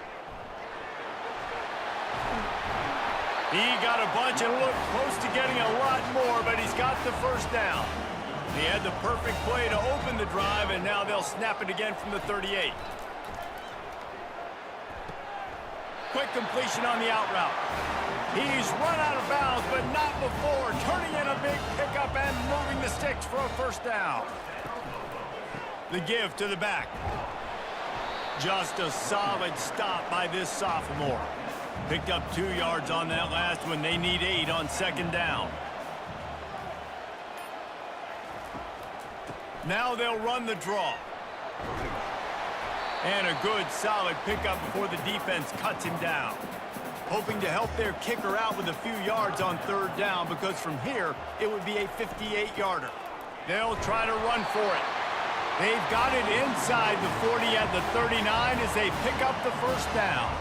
He got a bunch and looked close to getting a lot more, but he's got the first down. He had the perfect play to open the drive, and now they'll snap it again from the 38. Quick completion on the out route. He's run out of bounds, but not before turning in a big pickup and moving the sticks for a first down. The give to the back. Just a solid stop by this sophomore. Picked up 2 yards on that last one. They need 8 on second down. Now they'll run the draw. And a good, solid pickup before the defense cuts him down. Hoping to help their kicker out with a few yards on third down, because from here, it would be a 58-yarder. They'll try to run for it. They've got it inside the 40 at the 39 as they pick up the first down.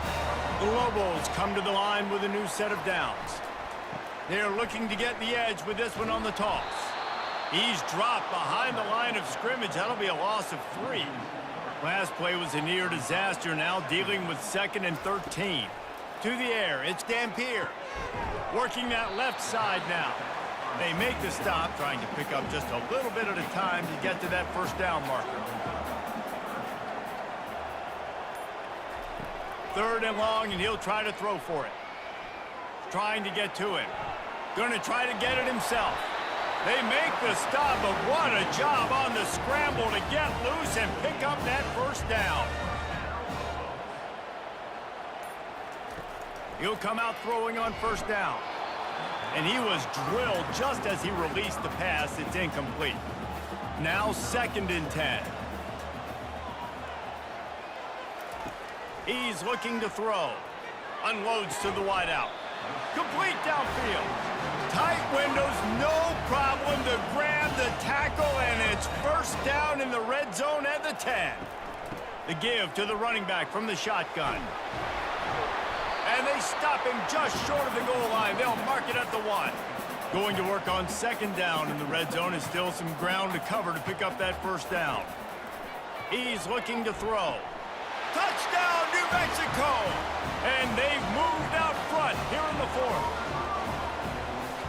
The Lobos come to the line with a new set of downs. They're looking to get the edge with this one on the toss. He's dropped behind the line of scrimmage. That'll be a loss of 3. Last play was a near disaster, now dealing with 2nd and 13. To the air, it's Dampier. Working that left side now. They make the stop, trying to pick up just a little bit at a time to get to that first down marker. 3rd and long, and he'll try to throw for it. Trying to get to him. Going to try to get it himself. They make the stop, but what a job on the scramble to get loose and pick up that first down. He'll come out throwing on first down. And he was drilled just as he released the pass. It's incomplete. Now 2nd and 10. He's looking to throw. Unloads to the wideout. Complete downfield. Tight windows, no problem to grab the tackle, and it's first down in the red zone at the 10. The give to the running back from the shotgun. And they stop him just short of the goal line. They'll mark it at the 1. Going to work on second down in the red zone is still some ground to cover to pick up that first down. He's looking to throw. Touchdown, New Mexico! And they've moved out front here in the 4th.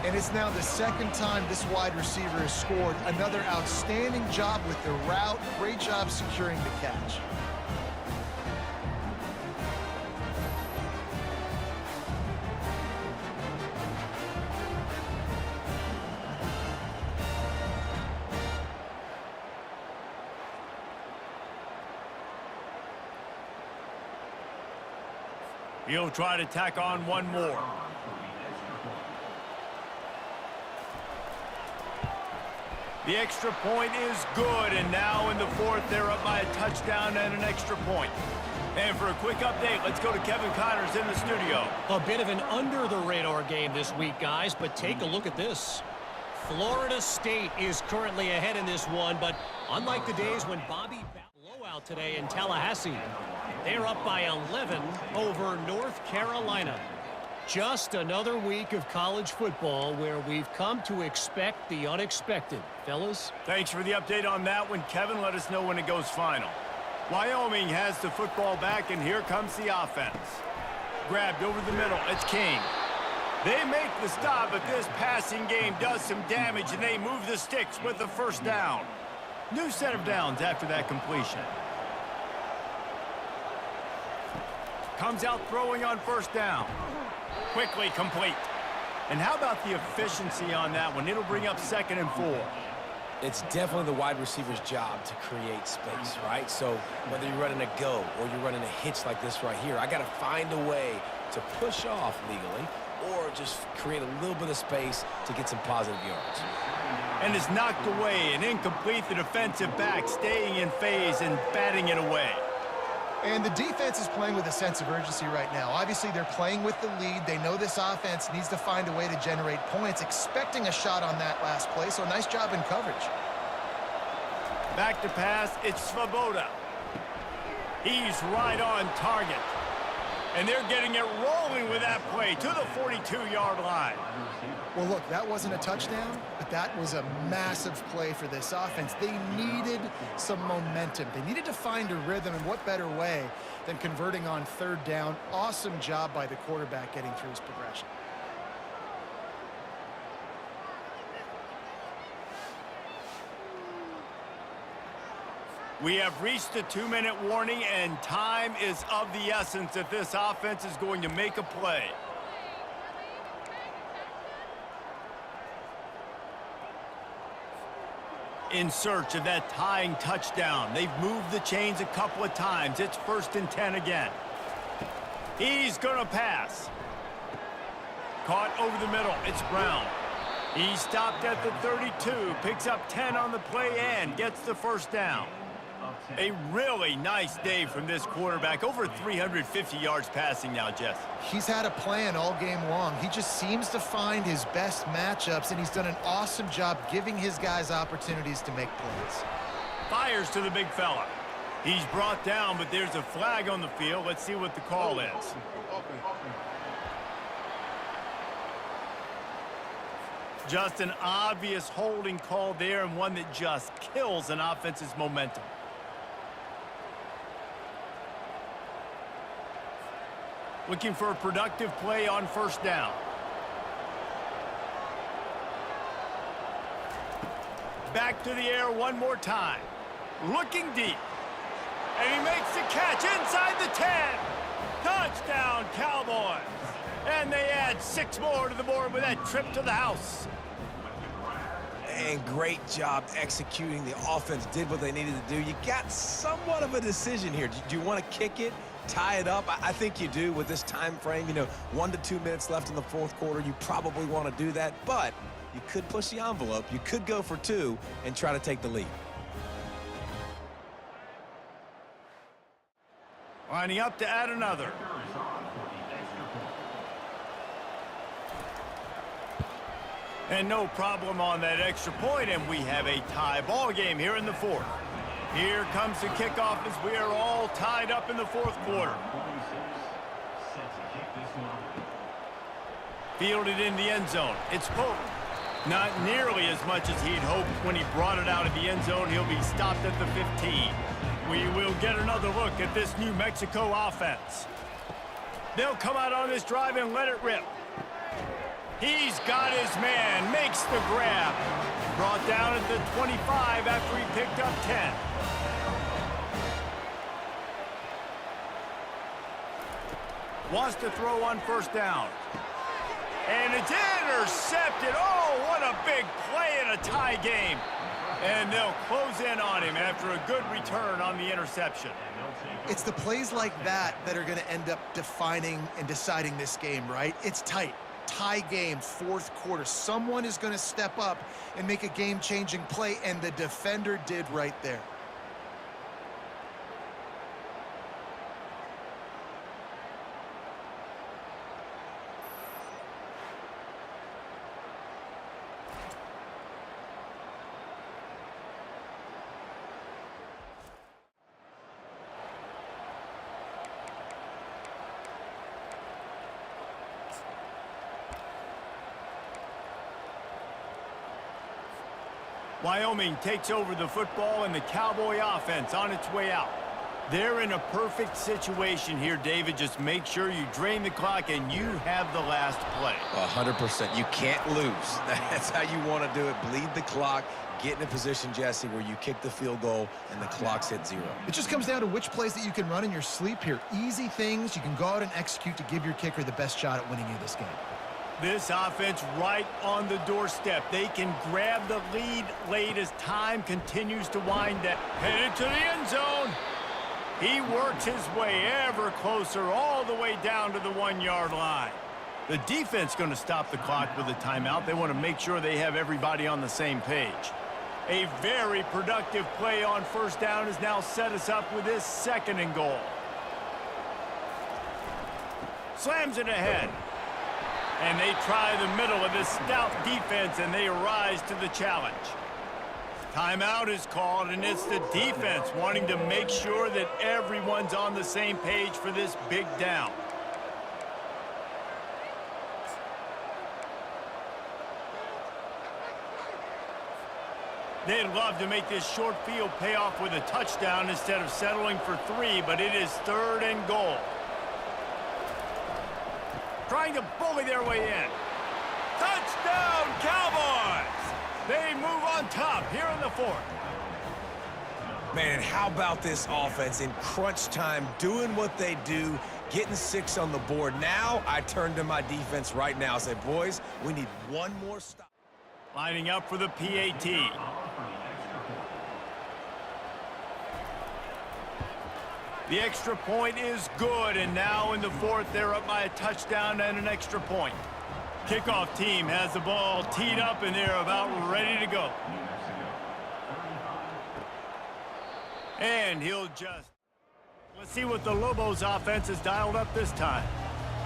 And it's now the 2nd time this wide receiver has scored. Another outstanding job with the route. Great job securing the catch. He'll try to tack on one more. The extra point is good, and now in the 4th, they're up by a touchdown and an extra point. And for a quick update, let's go to Kevin Connors in the studio. A bit of an under-the-radar game this week, guys, but take a look at this. Florida State is currently ahead in this one, but unlike the days when Bobby blowout today in Tallahassee, they're up by 11 over North Carolina. Just another week of college football where we've come to expect the unexpected. Fellas? Thanks for the update on that one, Kevin. Let us know when it goes final. Wyoming has the football back, and here comes the offense. Grabbed over the middle. It's King. They make the stop, but this passing game does some damage, and they move the sticks with the first down. New set of downs after that completion. Comes out throwing on first down. Quickly complete. And how about the efficiency on that one? It'll bring up 2nd and 4. It's definitely the wide receiver's job to create space, right? So whether you're running a go or you're running a hitch like this right here, I got to find a way to push off legally or just create a little bit of space to get some positive yards. And it's knocked away and incomplete. The defensive back staying in phase and batting it away. And the defense is playing with a sense of urgency right now. Obviously, they're playing with the lead. They know this offense needs to find a way to generate points, expecting a shot on that last play, so nice job in coverage. Back to pass, it's Svoboda. He's right on target. And they're getting it rolling with that play to the 42-yard line. Well, look, that wasn't a touchdown, but that was a massive play for this offense. They needed some momentum. They needed to find a rhythm, and what better way than converting on 3rd down. Awesome job by the quarterback getting through his progression. We have reached the 2-minute warning, and time is of the essence if this offense is going to make a play. In search of that tying touchdown. They've moved the chains a couple of times. It's 1st and 10 again. He's going to pass. Caught over the middle. It's Brown. He stopped at the 32, picks up 10 on the play and gets the first down. A really nice day from this quarterback. Over 350 yards passing now, Jess. He's had a plan all game long. He just seems to find his best matchups, and he's done an awesome job giving his guys opportunities to make plays. Fires to the big fella. He's brought down, but there's a flag on the field. Let's see what the call is. Just an obvious holding call there, and one that just kills an offense's momentum. Looking for a productive play on first down. Back to the air one more time. Looking deep. And he makes the catch inside the 10. Touchdown, Cowboys. And they add 6 more to the board with that trip to the house. And great job executing. The offense did what they needed to do. You got somewhat of a decision here. Do you want to kick it, tie it up? I think you do with this time frame. 1 to 2 minutes left in the 4th quarter. You probably want to do that, but you could push the envelope. You could go for 2 and try to take the lead. Lining up to add another. And no problem on that extra point, and we have a tie ball game here in the 4th. Here comes the kickoff as we are all tied up in the 4th quarter. Fielded in the end zone. It's Pope. Not nearly as much as he'd hoped when he brought it out of the end zone. He'll be stopped at the 15. We will get another look at this New Mexico offense. They'll come out on this drive and let it rip. He's got his man, makes the grab. Brought down at the 25 after he picked up 10. Wants to throw on first down. And it's intercepted. Oh, what a big play in a tie game. And they'll close in on him after a good return on the interception. It's the plays like that that are going to end up defining and deciding this game, right? It's tight. Tie game, 4th quarter. Someone is going to step up and make a game-changing play, and the defender did right there. Wyoming takes over the football and the Cowboy offense on its way out. They're in a perfect situation here, David. Just make sure you drain the clock and you have the last play. 100%. You can't lose. That's how you want to do it. Bleed the clock. Get in a position, Jesse, where you kick the field goal and the clock's hit 0. It just comes down to which plays that you can run in your sleep here. Easy things you can go out and execute to give your kicker the best shot at winning you this game. This offense right on the doorstep. They can grab the lead late as time continues to wind down. Headed to the end zone. He works his way ever closer all the way down to the 1-yard line. The defense going to stop the clock with a timeout. They want to make sure they have everybody on the same page. A very productive play on first down has now set us up with this 2nd and goal. Slams it ahead. And they try the middle of this stout defense, and they rise to the challenge. Timeout is called, and it's the defense wanting to make sure that everyone's on the same page for this big down. They'd love to make this short field pay off with a touchdown instead of settling for 3, but it is 3rd and goal. Trying to bully their way in. Touchdown, Cowboys! They move on top here in the 4th. Man, and how about this offense in crunch time, doing what they do, getting 6 on the board. Now I turn to my defense right now and say, boys, we need one more stop. Lining up for the PAT. The extra point is good, and now in the 4th, they're up by a touchdown and an extra point. Kickoff team has the ball teed up, and they're about ready to go. And he'll just... Let's see what the Lobos offense has dialed up this time.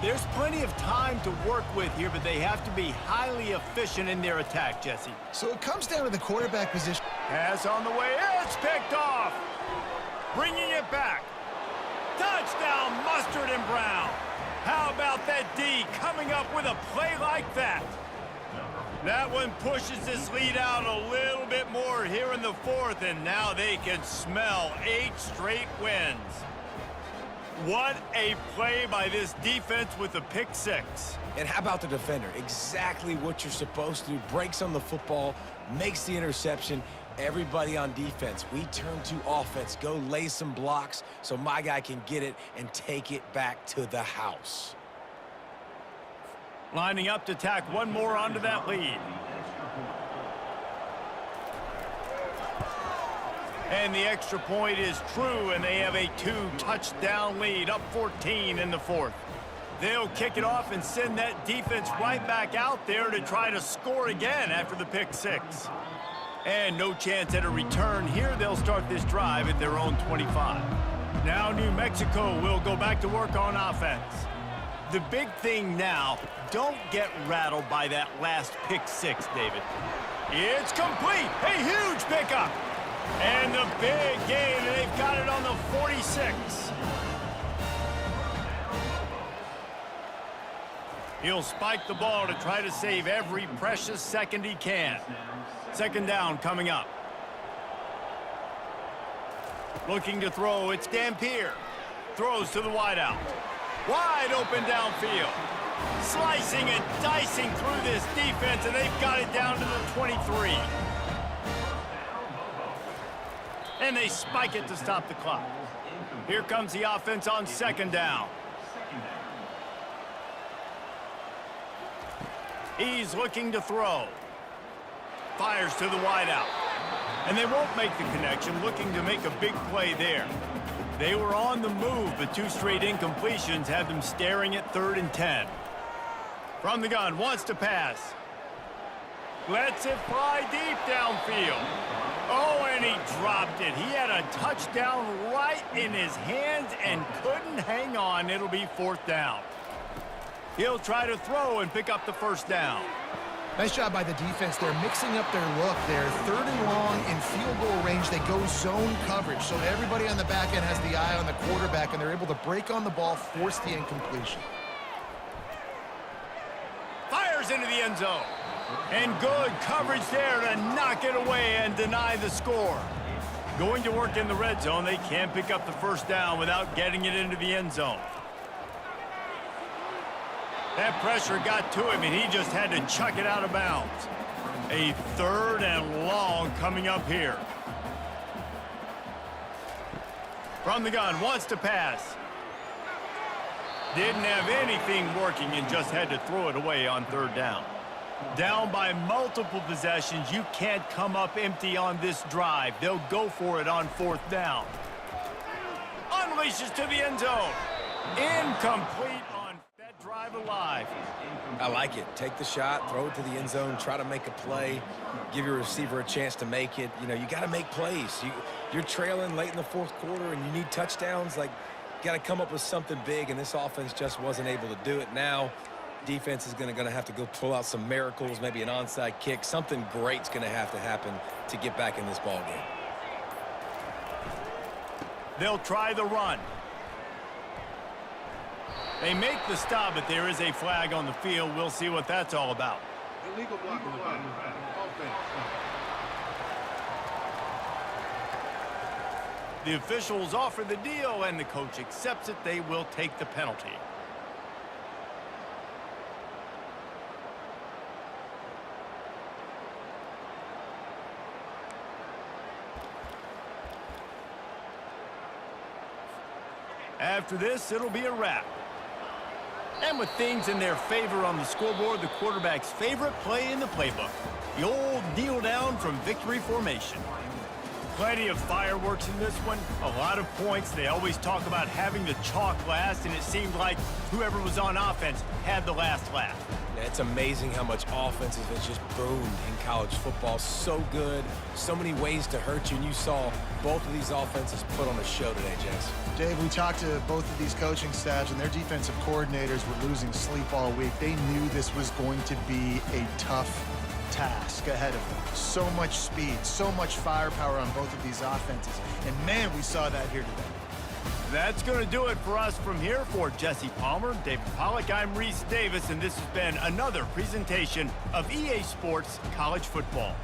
There's plenty of time to work with here, but they have to be highly efficient in their attack, Jesse. So it comes down to the quarterback position. Pass on the way. It's picked off. Bringing it back. Touchdown, Mustard and Brown. How about that D coming up with a play like that? That one pushes this lead out a little bit more here in the 4th, and now they can smell 8 straight wins. What a play by this defense with the pick 6. And how about the defender? Exactly what you're supposed to do. Breaks on the football, makes the interception. Everybody on defense, we turn to offense. Go lay some blocks so my guy can get it and take it back to the house. Lining up to tack one more onto that lead. And the extra point is true, and they have a 2-touchdown lead, up 14 in the 4th. They'll kick it off and send that defense right back out there to try to score again after the pick 6. And no chance at a return here. They'll start this drive at their own 25. Now New Mexico will go back to work on offense. The big thing now, don't get rattled by that last pick 6, David. It's complete. A huge pickup. And the big game, and they've got it on the 46. He'll spike the ball to try to save every precious second he can. 2nd down coming up. Looking to throw, it's Dampier. Throws to the wideout. Wide open downfield. Slicing and dicing through this defense, and they've got it down to the 23. And they spike it to stop the clock. Here comes the offense on 2nd down. He's looking to throw. Fires to the wideout. And they won't make the connection, looking to make a big play there. They were on the move, but 2 straight incompletions had them staring at 3rd and 10. From the gun, wants to pass. Lets it fly deep downfield. Oh, and he dropped it. He had a touchdown right in his hands and couldn't hang on. It'll be 4th down. He'll try to throw and pick up the 1st down. Nice job by the defense. They're mixing up their look. They're 3rd and long in field goal range. They go zone coverage, so everybody on the back end has the eye on the quarterback, and they're able to break on the ball, force the incompletion. Fires into the end zone. And good coverage there to knock it away and deny the score. Going to work in the red zone, they can't pick up the first down without getting it into the end zone. That pressure got to him, and he just had to chuck it out of bounds. A 3rd and long coming up here. From the gun, wants to pass. Didn't have anything working and just had to throw it away on 3rd down. Down by multiple possessions, you can't come up empty on this drive. They'll go for it on 4th down. Unleashes to the end zone. Incomplete on that drive alive. I like it. Take the shot, throw it to the end zone, try to make a play, give your receiver a chance to make it. You know, you got to make plays. You're trailing late in the 4th quarter and you need touchdowns. Like, you got to come up with something big, and this offense just wasn't able to do it. Now, defense is going to have to go pull out some miracles, maybe an onside kick. Something great's going to happen to get back in this ball game. They'll try the run. They make the stop, but there is a flag on the field. We'll see what that's all about. Illegal block on the back. Offense. The officials offer the deal, and the coach accepts it. They will take the penalty. After this, it'll be a wrap. And with things in their favor on the scoreboard, the quarterback's favorite play in the playbook, the old kneel down from victory formation. Plenty of fireworks in this one, a lot of points. They always talk about having the chalk last, and it seemed like whoever was on offense had the last laugh. It's amazing how much offenses have just boomed in college football. So good, so many ways to hurt you, and you saw both of these offenses put on a show today, Jess. Dave, we talked to both of these coaching staffs, and their defensive coordinators were losing sleep all week. They knew this was going to be a tough task ahead of them. So much speed, so much firepower on both of these offenses. And man, we saw that here today. That's going to do it for us from here. For Jesse Palmer, David Pollack, I'm Reese Davis, and this has been another presentation of EA Sports College Football.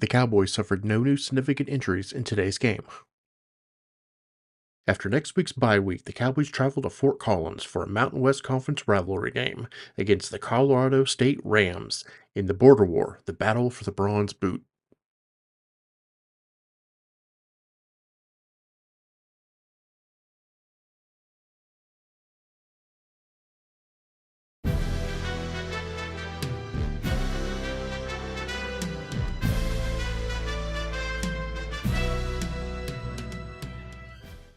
The Cowboys suffered no new significant injuries in today's game. After next week's bye week, the Cowboys travel to Fort Collins for a Mountain West Conference rivalry game against the Colorado State Rams in the Border War, the battle for the Bronze Boot.